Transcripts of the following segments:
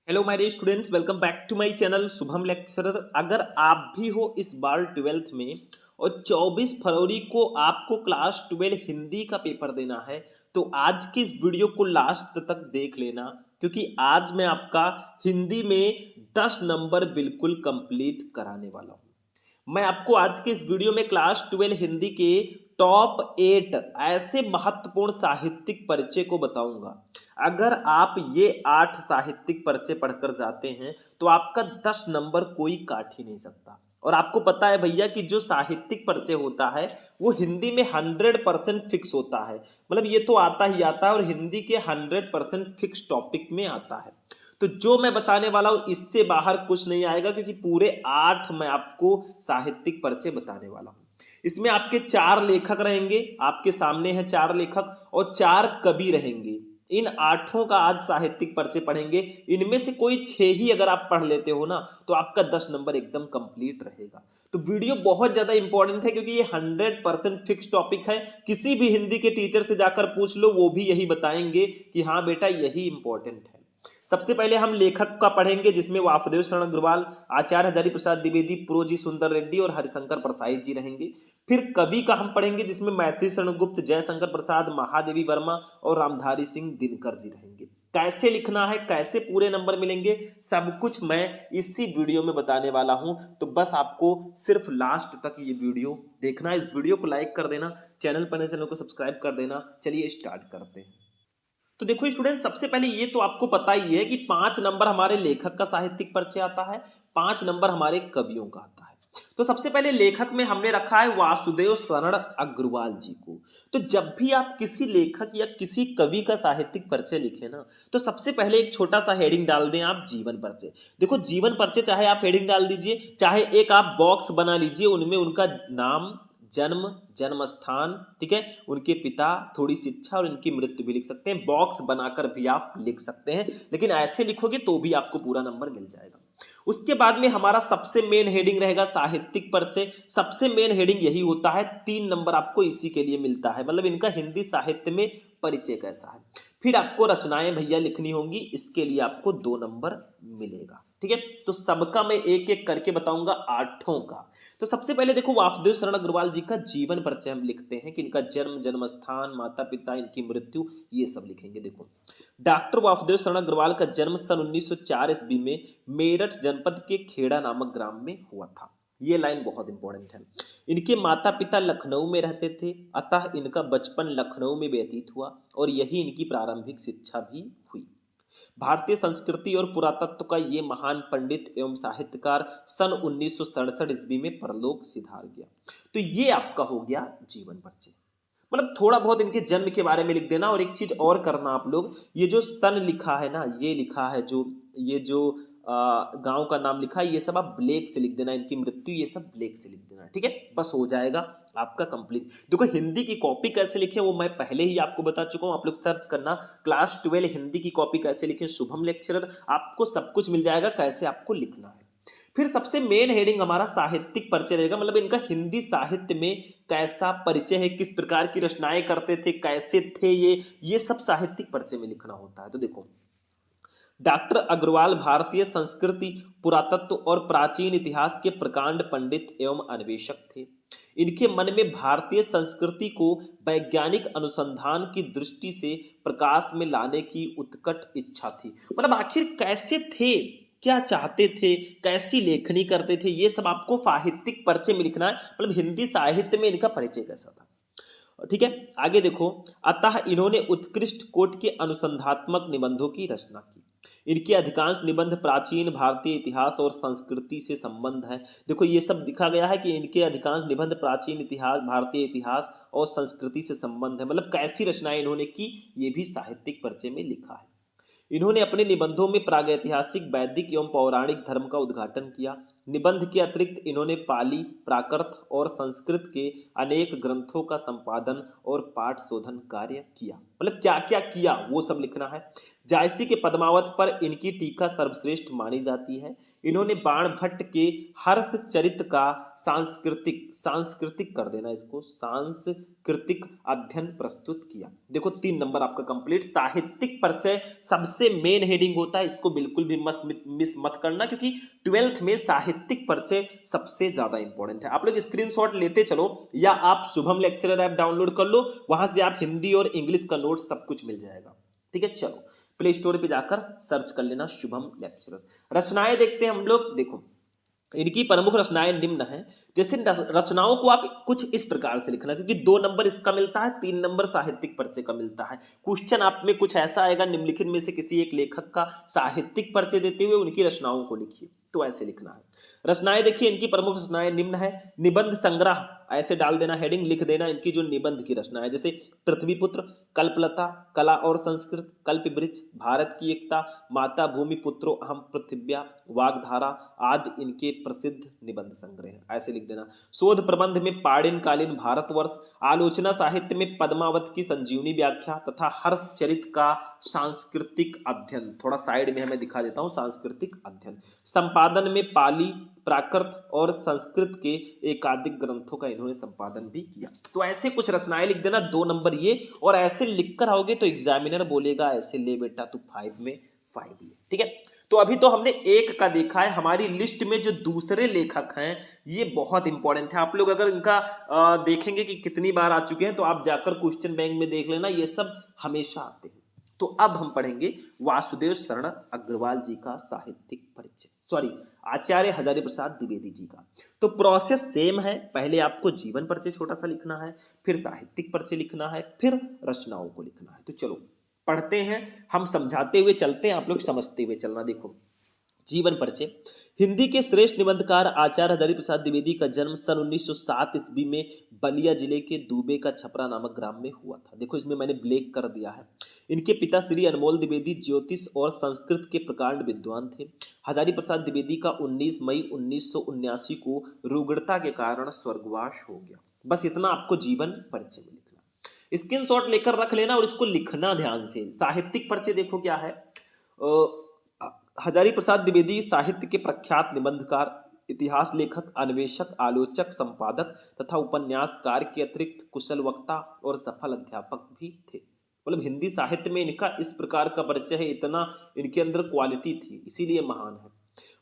Hello my dear students, welcome back to my channel Shubham lecturer. अगर आप भी हो इस बार 12th में और 24 फरवरी को आपको क्लास 12 हिंदी का पेपर देना है, तो आज की इस वीडियो को लास्ट तक देख लेना, क्योंकि आज मैं आपका हिंदी में 10 नंबर बिल्कुल कंप्लीट कराने वाला हूँ। मैं आपको आज के इस वीडियो में क्लास 12 हिंदी के टॉप 8 ऐसे महत्वपूर्ण साहित्यिक परिचय को बताऊंगा। अगर आप ये 8 साहित्यिक परिचय पढ़कर जाते हैं तो आपका 10 नंबर कोई काट ही नहीं सकता। और आपको पता है भैया कि जो साहित्यिक परिचय होता है वो हिंदी में 100% फिक्स होता है। मतलब ये तो आता ही आता है और हिंदी के 100% फिक्स टॉपिक में आता है। तो जो मैं बताने वाला हूं इससे बाहर कुछ नहीं आएगा, क्योंकि पूरे 8 मैं आपको साहित्यिक परिचय बताने वाला हूं। इसमें आपके 4 लेखक रहेंगे, आपके सामने है 4 लेखक और 4 कवि रहेंगे। इन 8 का आज साहित्यिक परिचय पढ़ेंगे। इनमें से कोई 6 ही अगर आप पढ़ लेते हो ना तो आपका 10 नंबर एकदम कंप्लीट रहेगा। तो वीडियो बहुत ज्यादा इंपॉर्टेंट है, क्योंकि ये 100% फिक्स टॉपिक है। किसी भी हिंदी के टीचर से जाकर पूछ लो, वो भी यही बताएंगे कि हाँ बेटा यही इंपॉर्टेंट है। सबसे पहले हम लेखक का पढ़ेंगे, जिसमें वासुदेव शरण अग्रवाल, आचार्य हजारी प्रसाद द्विवेदी, प्रोजी सुंदर रेड्डी और हरिशंकर प्रसाद जी रहेंगे। फिर कवि का हम पढ़ेंगे, जिसमें मैथिली शरण गुप्त, जयशंकर प्रसाद, महादेवी वर्मा और रामधारी सिंह दिनकर जी रहेंगे। कैसे लिखना है, कैसे पूरे नंबर मिलेंगे, सब कुछ मैं इसी वीडियो में बताने वाला हूं। तो बस आपको सिर्फ लास्ट तक ये वीडियो देखना है। इस वीडियो को लाइक कर देना, चैनल पर चैनल को सब्सक्राइब कर देना। चलिए स्टार्ट करते हैं। तो देखो स्टूडेंट, सबसे पहले ये तो आपको पता ही है कि 5 नंबर हमारे लेखक का साहित्यिक परिचय आता है, 5 नंबर हमारे कवियों का आता है। तो सबसे पहले लेखक में हमने रखा है वासुदेव शरण अग्रवाल जी को। तो जब भी आप किसी लेखक या किसी कवि का साहित्यिक परिचय लिखें ना, तो सबसे पहले एक छोटा सा हेडिंग डाल दें आप, जीवन परिचय। देखो जीवन परिचय चाहे आप हेडिंग डाल दीजिए, चाहे एक आप बॉक्स बना लीजिए, उनमें उनका नाम, जन्म, जन्म स्थान, ठीक है, उनके पिता, थोड़ी शिक्षा और उनकी मृत्यु भी लिख सकते हैं। बॉक्स बनाकर भी आप लिख सकते हैं, लेकिन ऐसे लिखोगे तो भी आपको पूरा नंबर मिल जाएगा। उसके बाद में हमारा सबसे मेन हेडिंग रहेगा साहित्यिक परिचय। सबसे मेन हेडिंग यही होता है, 3 नंबर आपको इसी के लिए मिलता है, मतलब इनका हिंदी साहित्य में परिचय कैसा है। फिर आपको रचनाएं भैया लिखनी होंगी, इसके लिए आपको 2 नंबर मिलेगा। ठीक है, तो सबका मैं एक एक करके बताऊंगा, 8 का। तो सबसे पहले देखो, वासुदेव शरण अग्रवाल जी का जीवन परिचय हम लिखते हैं कि इनका जन्म, जन्म स्थान, माता पिता, इनकी मृत्यु, ये सब लिखेंगे। देखो, डॉक्टर वासुदेव शरण अग्रवाल का जन्म सन 1904 ईस्वी में मेरठ जनपद के खेड़ा नामक ग्राम में हुआ था। ये लाइन बहुत इंपॉर्टेंट है। इनके माता पिता लखनऊ में रहते थे, अतः इनका बचपन लखनऊ में व्यतीत हुआ और यही इनकी प्रारंभिक शिक्षा भी हुई। भारतीय संस्कृति और पुरातत्व का ये महान पंडित एवं साहित्यकार सन 1967 ईस्वी में परलोक सिधार गया। तो ये आपका हो गया जीवन परिचय। मतलब थोड़ा बहुत इनके जन्म के बारे में लिख देना। और एक चीज और करना आप लोग, ये जो सन लिखा है ना, ये लिखा है जो, ये जो गांव का नाम लिखा है, ये सब आप ब्लैक से लिख देना। इनकी मृत्यु, ये सब ब्लैक से लिख देना। ठीक है, बस हो जाएगा आपका कंप्लीट। देखो हिंदी की कॉपी कैसे लिखे वो मैं पहले ही आपको बता चुका हूं, आप लोग सर्च करना क्लास 12 हिंदी की कॉपी कैसे लिखे, शुभम लेक्चरर, आपको सब कुछ मिल जाएगा कैसे आपको लिखना है। फिर सबसे मेन हेडिंग हमारा साहित्यिक परिचय रहेगा, मतलब इनका हिंदी साहित्य में कैसा परिचय है, किस प्रकार की रचनाएं करते थे, कैसे थे ये सब साहित्यिक परिचय में लिखना होता है। तो देखो, डॉक्टर अग्रवाल भारतीय संस्कृति, पुरातत्व और प्राचीन इतिहास के प्रकांड पंडित एवं अन्वेषक थे। इनके मन में भारतीय संस्कृति को वैज्ञानिक अनुसंधान की दृष्टि से प्रकाश में लाने की उत्कट इच्छा थी। मतलब आखिर कैसे थे, क्या चाहते थे, कैसी लेखनी करते थे, ये सब आपको साहित्यिक परिचय में लिखना है। मतलब हिंदी साहित्य में इनका परिचय कैसा था। ठीक है, आगे देखो, अतः इन्होंने उत्कृष्ट कोटि के अनुसंधात्मक निबंधों की रचना की। इनके अधिकांश निबंध प्राचीन भारतीय इतिहास और संस्कृति से संबंध है। देखो ये सब दिखा गया है कि इनके अधिकांश निबंध प्राचीन इतिहास, भारतीय इतिहास और संस्कृति से संबंध है। मतलब कैसी रचनाएं इन्होंने की, ये भी साहित्यिक परिचय में लिखा है। इन्होंने अपने निबंधों में प्रागैतिहासिक, वैदिक एवं पौराणिक धर्म का उद्घाटन किया। निबंध के अतिरिक्त इन्होंने पाली, प्राकृत और संस्कृत के अनेक ग्रंथों का संपादन और पाठ शोधन कार्य किया। मतलब क्या क्या किया वो सब लिखना है। जायसी के पद्मावत पर इनकी टीका सर्वश्रेष्ठ मानी जाती है। इन्होंने बाण भट्ट के हर्ष चरित का सांस्कृतिक सांस्कृतिक कर देना इसको सांस्कृतिक अध्ययन प्रस्तुत किया। देखो 3 नंबर आपका कंप्लीट। साहित्यिक परिचय सबसे मेन हेडिंग होता है, इसको बिल्कुल भी मिस मत करना, क्योंकि 12th में साहित्यिक परिचय सबसे ज्यादा इंपॉर्टेंट है। आप लोग स्क्रीनशॉट लेते चलो या आप शुभम लेक्चरर ऐप डाउनलोड कर लो, वहां से आप हिंदी और इंग्लिश का नोट्स सब कुछ मिल जाएगा। ठीक है, चलो प्ले स्टोर पे जाकर सर्च कर लेना शुभम लेक्चरर। रचनाएं देखते हैं हम लोग। देखो इनकी प्रमुख रचनाएं निम्न हैं। जैसे रचनाओं को आप कुछ इस प्रकार से लिखना, क्योंकि 2 नंबर इसका मिलता है, 3 नंबर साहित्यिक परिचय का मिलता है। क्वेश्चन आप में कुछ ऐसा आएगा, निम्नलिखित में से किसी एक लेखक का साहित्यिक परिचय देते हुए उनकी रचनाओं को लिखिए, तो ऐसे लिखना है। रचनाएं देखिए, इनकी प्रमुख रचनाएं निम्न है। निबंध संग्रह ऐसे डाल देना, हेडिंग लिख देना इनकी जो निबंध की रचना है, जैसे पृथ्वीपुत्र, कल्पलता, कला और संस्कृत, कल्पवृक्ष, भारत की एकता, माता भूमि पुत्रो अहम पृथिव्या, वाग्धारा आदि इनके प्रसिद्ध निबंध संग्रह हैं, ऐसे लिख देना। शोध प्रबंध में पाणिन कालीन भारतवर्ष, आलोचना साहित्य में पद्मावत की संजीवनी व्याख्या तथा हर्षचरित का सांस्कृतिक अध्ययन, थोड़ा साइड में हमें दिखा देता हूं, सांस्कृतिक अध्ययन। संपादन में पाली, प्राकृत और संस्कृत के एकाधिक ग्रंथों का इन्होंने संपादन भी किया। तो ऐसे कुछ रचनाएं लिख देना, 2 नंबर ये, और ऐसे लिखकर आओगे तो एग्जामिनर बोलेगा ऐसे ले बेटा तू 5 में 5 ले। ठीक है, तो अभी तो हमने एक का देखा है। हमारी लिस्ट में जो दूसरे लेखक हैं ये बहुत इंपॉर्टेंट है। आप लोग अगर इनका देखेंगे कि कितनी बार आ चुके हैं, तो आप जाकर क्वेश्चन बैंक में देख लेना, ये सब हमेशा आते हैं। तो अब हम पढ़ेंगे वासुदेव शरण अग्रवाल जी का साहित्यिक परिचय, सॉरी आचार्य हजारी प्रसाद द्विवेदी जी का। तो प्रोसेस सेम है, पहले आपको जीवन परिचय छोटा सा लिखना है, फिर साहित्यिक परिचय लिखना है, फिर रचनाओं को लिखना है। तो चलो पढ़ते हैं, हम समझाते हुए चलते हैं, आप लोग समझते हुए चलना। देखो जीवन परिचय। हिंदी के श्रेष्ठ निबंधकार आचार्य हजारी प्रसाद द्विवेदी का जन्म सन 1907 ईस्वी में बलिया जिले के दूबे का छपरा नामक ग्राम में हुआ था। देखो इसमें मैंने ब्लैक कर दिया है। इनके पिता श्री अनमोल द्विवेदी ज्योतिष और संस्कृत के प्रकांड विद्वान थे। हजारी प्रसाद द्विवेदी का 19 मई 1979 को रुग्णता के कारण स्वर्गवास हो गया। बस इतना आपको जीवन परिचय में लिखना, स्क्रीनशॉट लेकर रख लेना और इसको लिखना ध्यान से। साहित्यिक परिचय देखो क्या है। हजारी प्रसाद द्विवेदी साहित्य के प्रख्यात निबंधकार, इतिहास लेखक, अन्वेषक, आलोचक, संपादक तथा उपन्यासकार के अतिरिक्त कुशल वक्ता और सफल अध्यापक भी थे। मतलब हिंदी साहित्य में इनका इस प्रकार का परिचय है, इतना इनके अंदर क्वालिटी थी, इसीलिए महान है।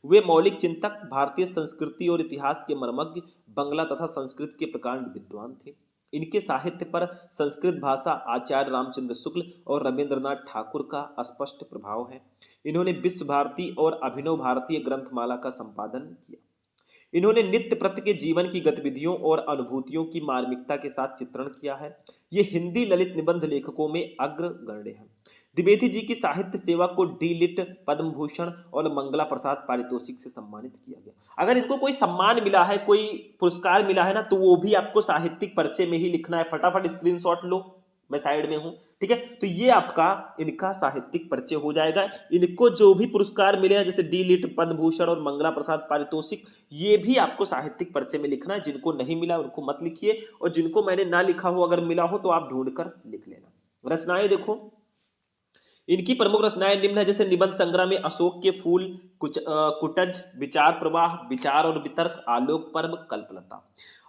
वे मौलिक चिंतक, भारतीय संस्कृति और इतिहास के मर्मज्ञ, बंगला तथा संस्कृत के प्रकांड विद्वान थे। इनके साहित्य पर संस्कृत भाषा, आचार्य रामचंद्र शुक्ल और रविंद्रनाथ ठाकुर का स्पष्ट प्रभाव है। इन्होंने विश्व भारती और अभिनव भारतीय ग्रंथमाला का संपादन किया। इन्होंने नित्य प्रति के जीवन की गतिविधियों और अनुभूतियों की मार्मिकता के साथ चित्रण किया है। ये हिंदी ललित निबंध लेखकों में अग्रगण्य हैं। द्विवेदी जी की साहित्य सेवा को डी लिट, पद्म भूषण और मंगला प्रसाद पारितोषिक से सम्मानित किया गया। अगर इनको कोई सम्मान मिला है, कोई पुरस्कार मिला है ना, तो वो भी आपको साहित्यिक परिचय में ही लिखना है। फटाफट स्क्रीनशॉट लो, मैं साइड में हूं। ठीक है, तो ये आपका इनका साहित्यिक परिचय हो जाएगा। इनको जो भी पुरस्कार मिले हैं, जैसे डी लिट, पद्म भूषण और मंगला प्रसाद पारितोषिक, ये भी आपको साहित्यिक परिचय में लिखना है। जिनको नहीं मिला उनको मत लिखिए, और जिनको मैंने ना लिखा हो, अगर मिला हो तो आप ढूंढ कर लिख लेना। रचनाएं देखो, इनकी प्रमुख रचनाएं निम्न है। जैसे निबंध संग्रह में अशोक के फूल, कुटज, विचार प्रवाह, विचार और वितर्क, आलोक पर्व, कल्पलता।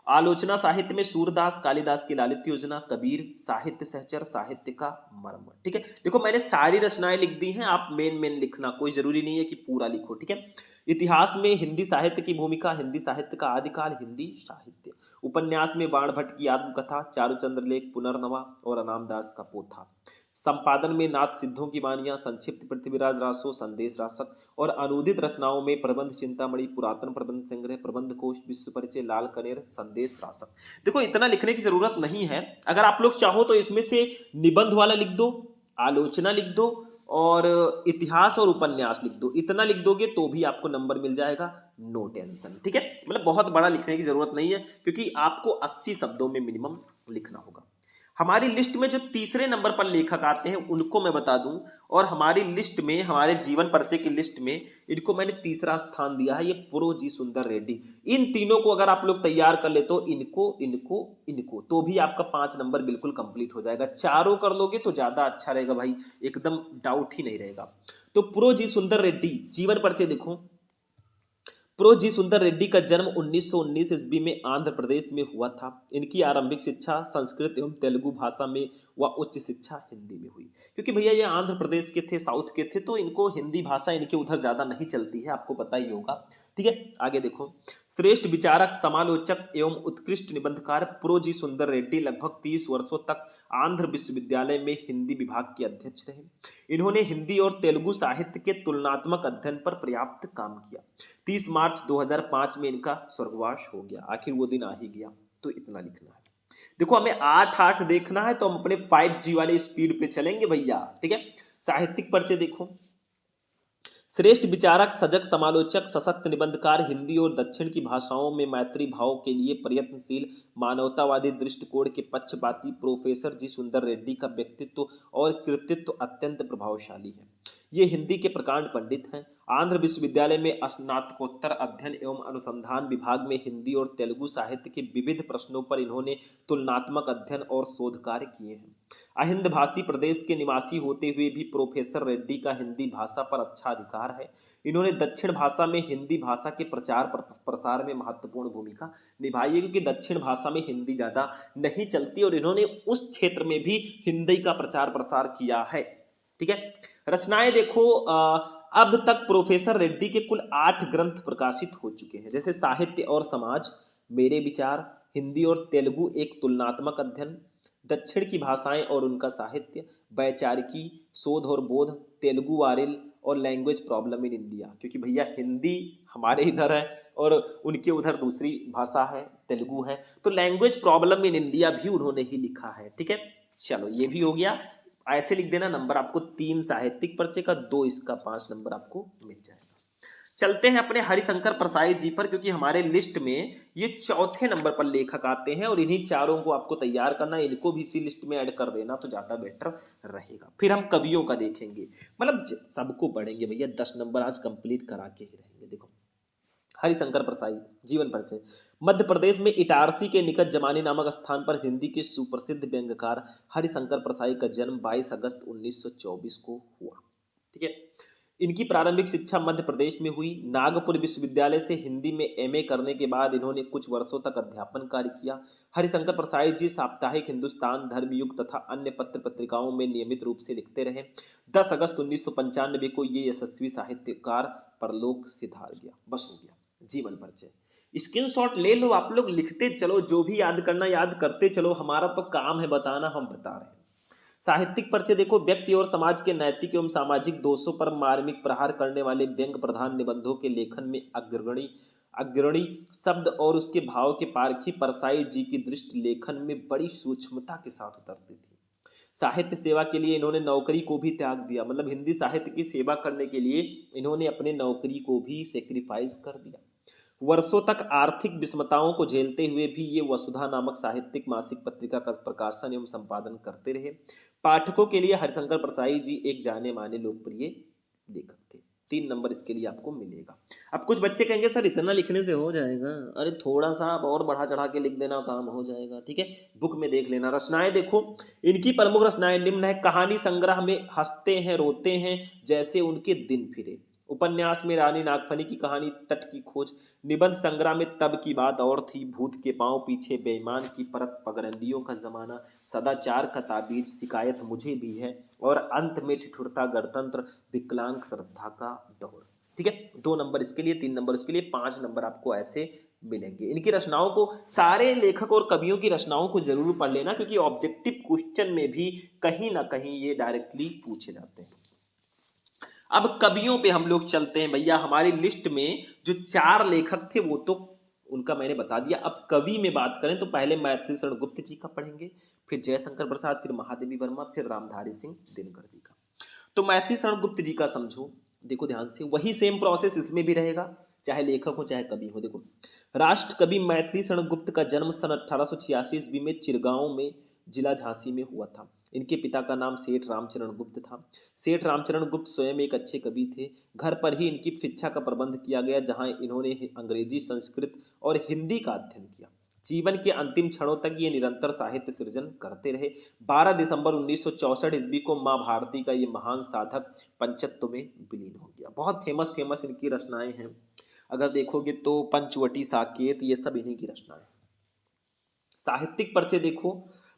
आलोचना साहित्य में सूरदास, कालिदास की लालित्य योजना, कबीर, साहित्य सहचर, साहित्य का मर्म। ठीक है, देखो मैंने सारी रचनाएं लिख दी हैं, आप मेन मेन लिखना, कोई जरूरी नहीं है कि पूरा लिखो। ठीक है, इतिहास में हिंदी साहित्य की भूमिका, हिंदी साहित्य का आदिकाल, हिंदी साहित्य। उपन्यास में बाण भट्ट की आत्मकथा, चारुचंद्र लेख, पुनर्नवा और अनामदास का पोथा। संपादन में नाथ सिद्धों की वानियां, संक्षिप्त पृथ्वीराज रासो, संदेश रासक और अनुदित रचनाओं में प्रबंध चिंतामणि, पुरातन प्रबंध संग्रह, प्रबंध कोश, विश्व परिचय, लाल कनेर, संदेश रासक। देखो इतना लिखने की जरूरत नहीं है। अगर आप लोग चाहो तो इसमें से निबंध वाला लिख दो, आलोचना लिख दो और इतिहास और उपन्यास लिख दो। इतना लिख दोगे तो भी आपको नंबर मिल जाएगा, नो टेंशन। ठीक है, मतलब बहुत बड़ा लिखने की जरूरत नहीं है, क्योंकि आपको 80 शब्दों में मिनिमम लिखना होगा। हमारी लिस्ट में जो तीसरे नंबर पर लेखक आते हैं उनको मैं बता दूं, और हमारी लिस्ट में, हमारे जीवन परिचय की लिस्ट में इनको मैंने तीसरा स्थान दिया है, ये पुरोजी सुंदर रेड्डी। इन तीनों को अगर आप लोग तैयार कर ले तो इनको इनको इनको तो भी आपका 5 नंबर बिल्कुल कंप्लीट हो जाएगा। चारों कर लोगे तो ज्यादा अच्छा रहेगा भाई, एकदम डाउट ही नहीं रहेगा। तो पुरोजी सुंदर रेड्डी जीवन परिचय देखो। प्रोजी सुंदर रेड्डी का जन्म 1919 ईस्वी में आंध्र प्रदेश में हुआ था। इनकी आरंभिक शिक्षा संस्कृत एवं तेलुगु भाषा में व उच्च शिक्षा हिंदी में हुई। क्योंकि भैया ये आंध्र प्रदेश के थे, साउथ के थे, तो इनको हिंदी भाषा इनके उधर ज्यादा नहीं चलती है, आपको पता ही होगा। ठीक है, आगे देखो। श्रेष्ठ विचारक, समालोचक एवं उत्कृष्ट निबंधकार प्रोजी सुंदर रेड्डी लगभग 30 वर्षों तक आंध्र विश्वविद्यालय में हिंदी विभाग के अध्यक्ष रहे। इन्होंने हिंदी और तेलुगु साहित्य के तुलनात्मक अध्ययन पर पर्याप्त काम किया। 30 मार्च 2005 में इनका स्वर्गवास हो गया। आखिर वो दिन आ ही गया, तो इतना लिखना है। देखो हमें 8-8 देखना है तो हम अपने 5G वाले स्पीड पे चलेंगे भैया। ठीक है, साहित्यिक परिचय देखो। श्रेष्ठ विचारक, सजग समालोचक, सशक्त निबंधकार, हिंदी और दक्षिण की भाषाओं में मैत्री भाव के लिए प्रयत्नशील, मानवतावादी दृष्टिकोण के पक्षपाती प्रोफेसर जी सुंदर रेड्डी का व्यक्तित्व और कृतित्व अत्यंत प्रभावशाली है। ये हिंदी के प्रकांड पंडित हैं। आंध्र विश्वविद्यालय में स्नातकोत्तर अध्ययन एवं अनुसंधान विभाग में हिंदी और तेलुगु साहित्य के विविध प्रश्नों पर इन्होंने तुलनात्मक अध्ययन और शोध कार्य किए हैं। अहिंद भाषी प्रदेश के निवासी होते हुए भी प्रोफेसर रेड्डी का हिंदी भाषा पर अच्छा अधिकार है। इन्होंने दक्षिण भाषा में हिंदी भाषा के प्रचार प्रसार में महत्वपूर्ण भूमिका निभाई है, क्योंकि दक्षिण भाषा में हिंदी ज़्यादा नहीं चलती और इन्होंने उस क्षेत्र में भी हिंदी का प्रचार प्रसार किया है। ठीक है, रचनाएं देखो। अब तक प्रोफेसर रेड्डी के कुल 8 ग्रंथ प्रकाशित हो चुके हैं, जैसे साहित्य और समाज, मेरे विचार, हिंदी और तेलुगु एक तुलनात्मक अध्ययन, दक्षिण की भाषाएं और उनका साहित्य, वैचारिकी, शोध और बोध, तेलुगु वारिल और लैंग्वेज प्रॉब्लम इन इंडिया। क्योंकि भैया हिंदी हमारे इधर है और उनके उधर दूसरी भाषा है, तेलुगु है, तो लैंग्वेज प्रॉब्लम इन इंडिया भी उन्होंने ही लिखा है। ठीक है, चलो ये भी हो गया। ऐसे लिख देना, नंबर आपको 3 साहित्यिक परिचय का, 2 इसका, 5 नंबर आपको मिल जाएगा। चलते हैं अपने हरिशंकर प्रसाई जी पर, क्योंकि हमारे लिस्ट में ये चौथे नंबर पर लेखक आते हैं और इन्हीं चारों को आपको तैयार करना है। इनको भी इसी लिस्ट में ऐड कर देना तो ज्यादा बेटर रहेगा। फिर हम कवियों का देखेंगे, मतलब सबको पढ़ेंगे भैया, 10 नंबर आज कंप्लीट करा के ही रहेंगे। देखो हरिशंकर प्रसाई जीवन परिचय। मध्य प्रदेश में इटारसी के निकट जमानी नामक स्थान पर हिंदी के सुप्रसिद्ध व्यंग्यकार हरिशंकर प्रसाई का जन्म 22 अगस्त 1924 को हुआ। ठीक है, इनकी प्रारंभिक शिक्षा मध्य प्रदेश में हुई। नागपुर विश्वविद्यालय से हिंदी में एमए करने के बाद इन्होंने कुछ वर्षों तक अध्यापन कार्य किया। हरिशंकर प्रसाई जी साप्ताहिक हिंदुस्तान, धर्मयुग तथा अन्य पत्र पत्रिकाओं में नियमित रूप से लिखते रहे। 10 अगस्त 1995 को ये यशस्वी साहित्यकार परलोक सिधार गया। बस हो गया जीवन परिचय। स्क्रीनशॉट ले लो, आप लोग लिखते चलो, जो भी याद करना याद करते चलो, हमारा तो काम है बताना, हम बता रहे हैं। साहित्यिक परिचय देखो। व्यक्ति और समाज के नैतिक एवं सामाजिक दोषों पर मार्मिक प्रहार करने वाले व्यंग प्रधान निबंधों के लेखन में अग्रणी अग्रणी शब्द और उसके भाव के पारखी परसाई जी की दृष्टि लेखन में बड़ी सूक्ष्मता के साथ उतरती थी। साहित्य सेवा के लिए इन्होंने नौकरी को भी त्याग दिया, मतलब हिंदी साहित्य की सेवा करने के लिए इन्होंने अपने नौकरी को भी सेक्रीफाइस कर दिया। वर्षों तक आर्थिक विषमताओं को झेलते हुए भी ये वसुधा नामक साहित्यिक मासिक पत्रिका का प्रकाशन एवं संपादन करते रहे। पाठकों के लिए हरिशंकर प्रसाई जी एक जाने माने लोकप्रिय लेखक थे। 3 नंबर इसके लिए आपको मिलेगा। अब कुछ बच्चे कहेंगे सर इतना लिखने से हो जाएगा? अरे थोड़ा सा आप और बढ़ा चढ़ा के लिख देना, काम हो जाएगा। ठीक है, बुक में देख लेना। रचनाएं देखो। इनकी प्रमुख रचनाएं निम्न है। कहानी संग्रह में हंसते हैं रोते हैं जैसे उनके दिन फिरे। उपन्यास में रानी नागफनी की कहानी तट की खोज। निबंध संग्रह में तब की बात और थी, भूत के पांव पीछे, बेईमान की परत, पगडंडियों का जमाना, सदाचार का ताबीज, शिकायत मुझे भी है, और अंत में ठिठुरता गणतंत्र, विकलांग श्रद्धा का दौर। ठीक है, 2 नंबर इसके लिए, 3 नंबर इसके लिए, 5 नंबर आपको ऐसे मिलेंगे। इनकी रचनाओं को, सारे लेखक और कवियों की रचनाओं को जरूर पढ़ लेना, क्योंकि ऑब्जेक्टिव क्वेश्चन में भी कहीं ना कहीं ये डायरेक्टली पूछे जाते हैं। अब कवियों पे हम लोग चलते हैं भैया। हमारी लिस्ट में जो 4 लेखक थे वो तो उनका मैंने बता दिया। अब कवि में बात करें तो पहले मैथिली शरण गुप्त जी का पढ़ेंगे, फिर जयशंकर प्रसाद, फिर महादेवी वर्मा, फिर रामधारी सिंह दिनकर जी का। तो मैथिली शरण गुप्त जी का समझो, देखो ध्यान से, वही सेम प्रोसेस इसमें भी रहेगा, चाहे लेखक हो चाहे कवि हो। देखो, राष्ट्र कवि मैथिली शरण गुप्त का जन्म सन 1886 ईस्वी में चिरगांव में जिला झांसी में हुआ था। इनके पिता का नाम सेठ रामचरण गुप्त था। सेठ रामचरण गुप्त स्वयं एक अच्छे कवि थे। घर पर ही इनकी शिक्षा का प्रबंध किया गया, जहाँ इन्होंने अंग्रेजी, संस्कृत और हिंदी का अध्ययन किया। जीवन के अंतिम क्षणों तक ये निरंतर साहित्य सृजन करते रहे। 12 दिसंबर 1964 ईस्वी को माँ भारती का ये महान साधक पंचत्व में विलीन हो गया। बहुत फेमस फेमस इनकी रचनाएं हैं। अगर देखोगे तो पंचवटी, साकेत, ये सब इन्हीं की रचनाएं हैं। साहित्यिक परिचय देखो,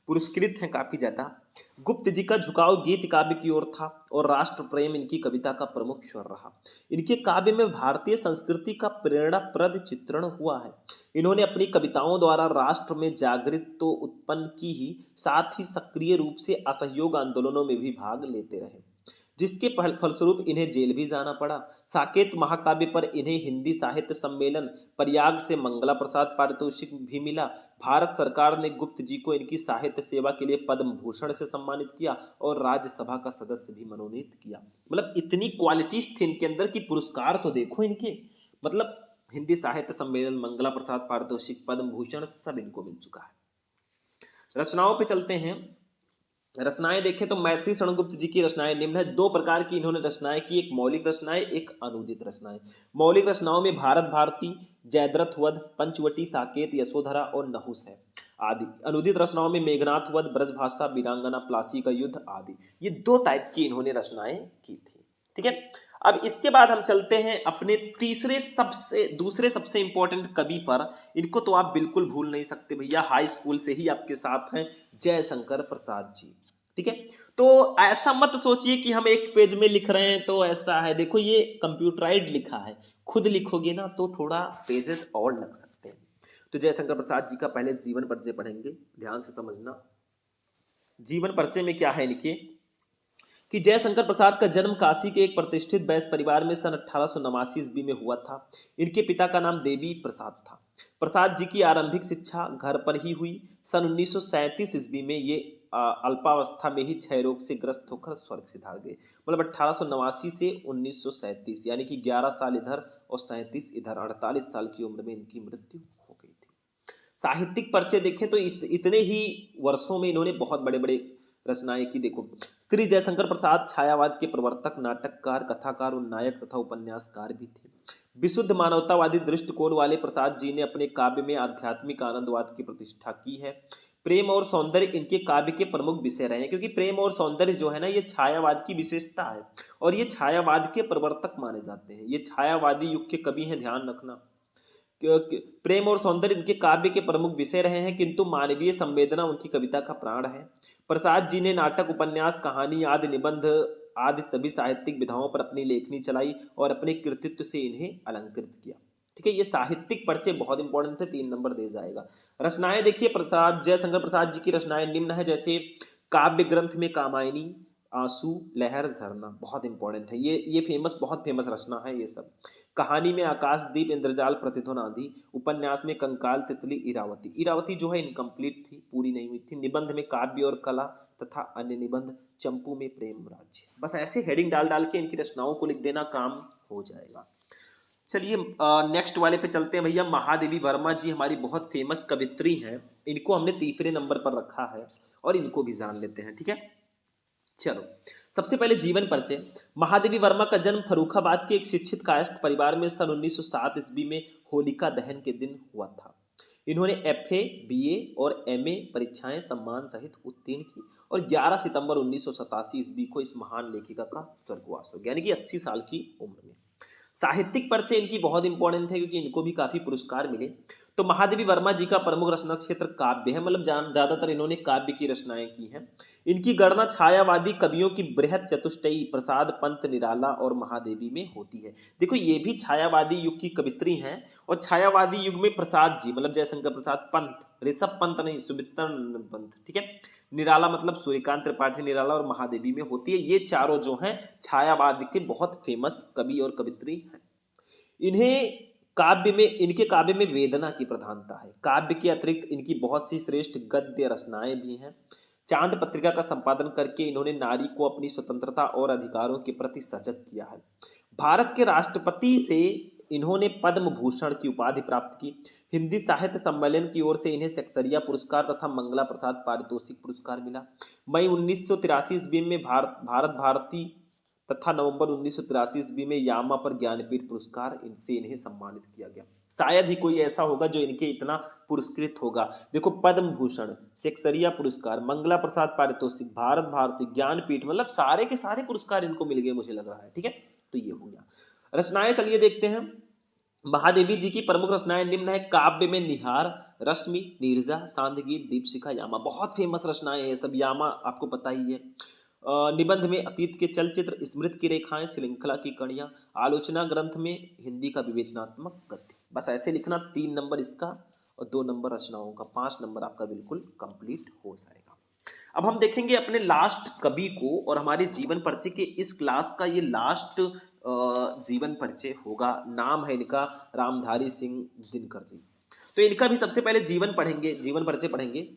पुरस्कृत हैं काफी ज्यादा। गुप्त जी का झुकाव गीत काव्य की ओर था और राष्ट्र प्रेम इनकी कविता का प्रमुख स्वर रहा। इनके काव्य में भारतीय संस्कृति का प्रेरणाप्रद चित्रण हुआ है। इन्होंने अपनी कविताओं द्वारा राष्ट्र में जागृत तो उत्पन्न की ही, साथ ही सक्रिय रूप से असहयोग आंदोलनों में भी भाग लेते रहे, जिसके फलस्वरूप इन्हें जेल भी जाना पड़ा। साकेत महाकाव्य पर इन्हें हिंदी साहित्य सम्मेलन प्रयाग से मंगला प्रसाद पारितोषिक भी मिला। भारत सरकार ने गुप्त जी को इनकी साहित्य सेवा के लिए पद्म भूषण से सम्मानित किया और राज्यसभा का सदस्य भी मनोनीत किया। मतलब इतनी क्वालिटीज थी इनके अंदर कि पुरस्कार तो देखो इनके, मतलब हिंदी साहित्य सम्मेलन, मंगला प्रसाद पारितोषिक, पद्म भूषण सब इनको मिल चुका है। रचनाओं पे चलते हैं। रचनाएं देखें तो मैथिली शरण गुप्त जी की रचनाएं निम्न है। दो प्रकार की इन्होंने रचनाएं की, एक मौलिक रचनाएं, एक अनुदित रचनाएं। मौलिक रचनाओं में भारत भारती, जयद्रथ वध, पंचवटी, साकेत, यशोधरा और नहुस है आदि। अनुदित रचनाओं में मेघनाथ वध, ब्रजभाषा, वीरांगना, प्लासी का युद्ध आदि। ये दो टाइप की इन्होंने रचनाएं की थी। ठीक है, अब इसके बाद हम चलते हैं अपने दूसरे सबसे इंपॉर्टेंट कवि पर। इनको तो आप बिल्कुल भूल नहीं सकते भैया, हाई स्कूल से ही आपके साथ हैं, जयशंकर प्रसाद जी। ठीक है, तो ऐसा मत सोचिए कि हम एक पेज में लिख रहे हैं तो ऐसा है। देखो ये कंप्यूटराइज्ड लिखा है, खुद लिखोगे ना तो थोड़ा पेजेस और लग सकते हैं। तो जयशंकर प्रसाद जी का पहले जीवन परिचय पढ़ेंगे, ध्यान से समझना। जीवन परिचय में क्या है इनके कि जयशंकर प्रसाद का जन्म काशी के एक प्रतिष्ठित वैश्य परिवार में सन 1889 ईस्वी में हुआ था। इनके पिता का नाम देवी प्रसाद था। प्रसाद जी की आरंभिक शिक्षा घर पर ही हुई। सन 1937 ईस्वी में ये अल्पावस्था में ही क्षय रोग से ग्रस्त होकर स्वर्ग सिधार गए। मतलब 1889 से 1937, यानी कि 11 साल इधर और 37 इधर, 48 साल की उम्र में इनकी मृत्यु हो गई थी। साहित्यिक परिचय देखें तो इतने ही वर्षों में इन्होंने बहुत बड़े बड़े रचनाएं की। देखो, श्री जयशंकर प्रसाद छायावाद के प्रवर्तक, नाटककार, कथाकार और नायक तथा उपन्यासकार भी थे। विशुद्ध मानवतावादी दृष्टिकोण वाले प्रसाद जी ने अपने काव्य में आध्यात्मिक आनंदवाद की प्रतिष्ठा की है। प्रेम और सौंदर्य इनके काव्य के प्रमुख विषय रहे हैं, क्योंकि प्रेम और सौंदर्य जो है ना, ये छायावाद की विशेषता है और ये छायावाद के प्रवर्तक माने जाते हैं। ये छायावादी युग के कवि हैं, ध्यान रखना। प्रेम और सौंदर्य इनके काव्य के प्रमुख विषय रहे हैं, किंतु मानवीय संवेदना उनकी कविता का प्राण है। प्रसाद जी ने नाटक, उपन्यास, कहानी आदि, निबंध आदि सभी साहित्यिक विधाओं पर अपनी लेखनी चलाई और अपने कृतित्व से इन्हें अलंकृत किया। ठीक है, ये साहित्यिक परिचय बहुत इंपॉर्टेंट है, 3 नंबर दे जाएगा। रचनाएं देखिए, प्रसाद जयशंकर प्रसाद जी की रचनाएं निम्न है, जैसे काव्य ग्रंथ में कामायनी, आंसू, लहर, झरना, बहुत इंपॉर्टेंट है ये फेमस, बहुत फेमस रचना है ये सब। कहानी में आकाशदीप, इंद्रजाल, प्रतिध्वनि आदि। उपन्यास में कंकाल, तितली, इरावती। इरावती जो है इनकम्प्लीट थी, पूरी नहीं हुई थी। निबंध में काव्य और कला तथा अन्य निबंध। चंपू में प्रेम राज्य। बस ऐसे हेडिंग डाल डाल के इनकी रचनाओं को लिख देना, काम हो जाएगा। चलिए नेक्स्ट वाले पे चलते हैं भैया। महादेवी वर्मा जी हमारी बहुत फेमस कवित्री हैं, इनको हमने तीसरे नंबर पर रखा है और इनको भी जान लेते हैं। ठीक है, चलो सबसे पहले जीवन परिचय। महादेवी वर्मा का जन्म फर्रुखाबाद के एक शिक्षित कायस्थ परिवार में सन 1907 ईस्वी में होलिका दहन के दिन हुआ था। इन्होंने एफए, बीए और एमए परीक्षाएं सम्मान सहित उत्तीर्ण की और 11 सितंबर 1987 ईस्वी को इस महान लेखिका का स्वर्गवास हो गया, यानी कि 80 साल की उम्र में। साहित्यिक परिचय इनकी बहुत इंपॉर्टेंट है, क्योंकि इनको भी काफी पुरस्कार मिले। तो महादेवी वर्मा जी का प्रमुख रचना क्षेत्र काव्य है, मतलब ज्यादातर इन्होंने काव्य की रचनाएं की हैं। इनकी गणना छायावादी कवियों की बृहत चतुष्टयी प्रसाद, पंत, निराला और महादेवी में होती है। देखो ये भी छायावादी युग की कवित्री हैं और छायावादी युग में प्रसाद जी, मतलब जयशंकर प्रसाद, पंत, ऋषभ पंत नहीं, सुमित्रन पंत, ठीक है, निराला मतलब सूर्यकांत त्रिपाठी निराला और महादेवी में होती है। ये चारों जो हैं छायावाद के बहुत फेमस कवि और कवित्री हैं। इनके काव्य में वेदना की प्रधानता है। काव्य के अतिरिक्त इनकी बहुत सी श्रेष्ठ गद्य रचनाएं भी हैं। चांद पत्रिका का संपादन करके इन्होंने नारी को अपनी स्वतंत्रता और अधिकारों के प्रति सजग किया है। भारत के राष्ट्रपति से इन्होंने पद्म भूषण की उपाधि प्राप्त की। हिंदी साहित्य सम्मेलन की ओर से इन्हें सेक्सरिया पुरस्कार तथा मंगला प्रसाद पारितोषिक पुरस्कार मिला। मई 1983 ईस्वी में भारत भारती तथा नवंबर 1983 ईस्वी में यामा पर ज्ञानपीठ पुरस्कार इनसे इन्हें सम्मानित किया गया। शायद ही कोई ऐसा होगा जो इनके इतना पुरस्कृत होगा। देखो, पद्म भूषण, सेक्सरिया पुरस्कार, मंगला प्रसाद पारितोषिक, भारत भारती, ज्ञानपीठ, मतलब सारे के सारे पुरस्कार इनको मिल गए मुझे लग रहा है। ठीक है, तो ये हो गया। रचनाएं चलिए देखते हैं। महादेवी जी की प्रमुख रचनाएं निम्न है। काव्य में निहार, रश्मि, नीरजा, सांदगीत, दीपशिखा, यामा, बहुत फेमस रचनाएं हैं सब। यामा आपको पता ही है। निबंध में अतीत के चलचित्र, स्मृति की रेखाएं, श्रृंखला की कड़ियां, आलोचना ग्रंथ में हिंदी का विवेचनात्मक गद्य। बस ऐसे लिखना, 3 नंबर इसका और 2 नंबर रचनाओं का, 5 नंबर आपका बिल्कुल कंप्लीट हो जाएगा। अब हम देखेंगे अपने लास्ट कवि को, और हमारे जीवन परिचय के इस क्लास का ये लास्ट जीवन परिचय होगा। नाम है इनका रामधारी सिंह दिनकर जी। तो इनका भी सबसे पहले जीवन पढ़ेंगे, जीवन परिचय पढ़ेंगे।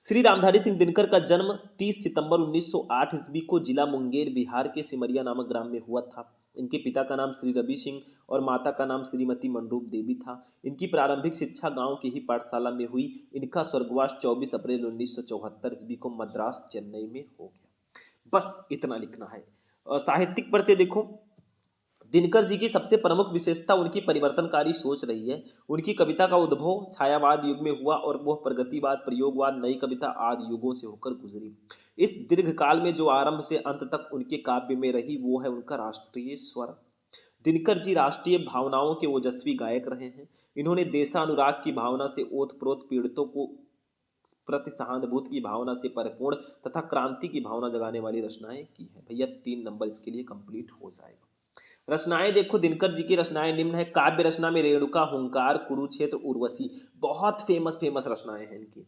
श्री रामधारी सिंह दिनकर का जन्म 30 सितंबर 1908 ईस्वी को जिला मुंगेर, बिहार के सिमरिया नामक ग्राम में हुआ था। इनके पिता का नाम श्री रवि सिंह और माता का नाम श्रीमती मनरूप देवी था। इनकी प्रारंभिक शिक्षा गांव की ही पाठशाला में हुई। इनका स्वर्गवास 24 अप्रैल 1974 ईस्वी को मद्रास, चेन्नई में हो गया। बस इतना लिखना है। साहित्यिक परिचय देखो। दिनकर जी की सबसे प्रमुख विशेषता उनकी परिवर्तनकारी सोच रही है। उनकी कविता का उद्भव छायावाद युग में हुआ और वह प्रगतिवाद, प्रयोगवाद, नई कविता आदि युगों से होकर गुजरी। इस दीर्घ काल में जो आरंभ से अंत तक उनके काव्य में रही वो है उनका राष्ट्रीय स्वर। दिनकर जी राष्ट्रीय भावनाओं के ओजस्वी गायक रहे हैं। इन्होंने देशानुराग की भावना से ओतप्रोत पीड़ितों को प्रति सहानुभूति की भावना से परिपूर्ण तथा क्रांति की भावना जगाने वाली रचनाएं की है। भैया 3 नंबर इसके लिए कंप्लीट हो जाएगा। रचनाएं देखो, दिनकर जी की रचनाएं निम्न है। काव्य रचना में रेणुका, हुंकार, कुरुक्षेत्र, उर्वशी, बहुत फेमस फेमस रचनाएं हैं इनकी।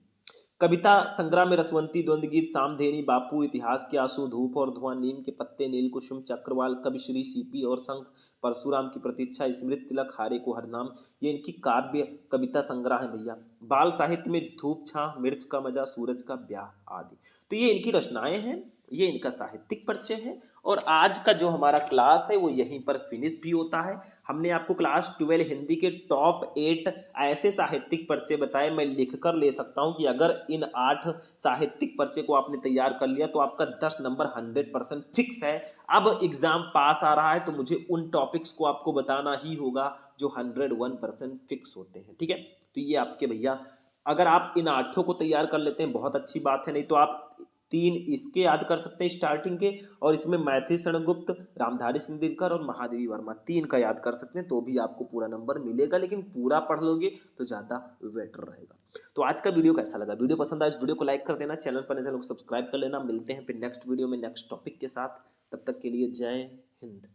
कविता संग्रह में रसवंती, द्वंद्व गीत, सामधेनी, बापू, इतिहास के आंसू, धूप और धुआं, नीम के पत्ते, नीलकुसुम, चक्रवाल, कविश्री, सीपी और शंख, परशुराम की प्रतीक्षा, स्मृति तिलक, हारे को हरनाम, ये इनकी काव्य कविता संग्रह है भैया। बाल साहित्य में धूप छां, मिर्च का मजा, सूरज का ब्याह आदि। तो ये इनकी रचनाएं हैं, ये इनका साहित्यिक परिचय है। और आज का जो हमारा क्लास है वो यहीं पर फिनिश भी होता है। हमने आपको क्लास 12 हिंदी के टॉप 8 ऐसे साहित्यिक परिचय बताए। मैं लिख कर ले सकता हूं कि अगर इन 8 साहित्यिक परिचय को आपने तैयार कर लिया तो आपका 10 नंबर 100% फिक्स है। अब एग्जाम पास आ रहा है तो मुझे उन टॉपिक्स को आपको बताना ही होगा जो 101% फिक्स होते हैं। ठीक है, तो ये आपके भैया, अगर आप इन 8 को तैयार कर लेते हैं बहुत अच्छी बात है, नहीं तो आप 3 इसके याद कर सकते हैं स्टार्टिंग के, और इसमें मैथिली शरण गुप्त, रामधारी सिंह दिनकर और महादेवी वर्मा 3 का याद कर सकते हैं, तो भी आपको पूरा नंबर मिलेगा। लेकिन पूरा पढ़ लोगे तो ज़्यादा बेटर रहेगा। तो आज का वीडियो कैसा लगा? वीडियो पसंद आया इस वीडियो को लाइक कर देना, चैनल पर नए चैनल को सब्सक्राइब कर लेना। मिलते हैं फिर नेक्स्ट वीडियो में नेक्स्ट टॉपिक के साथ। तब तक के लिए जय हिंद।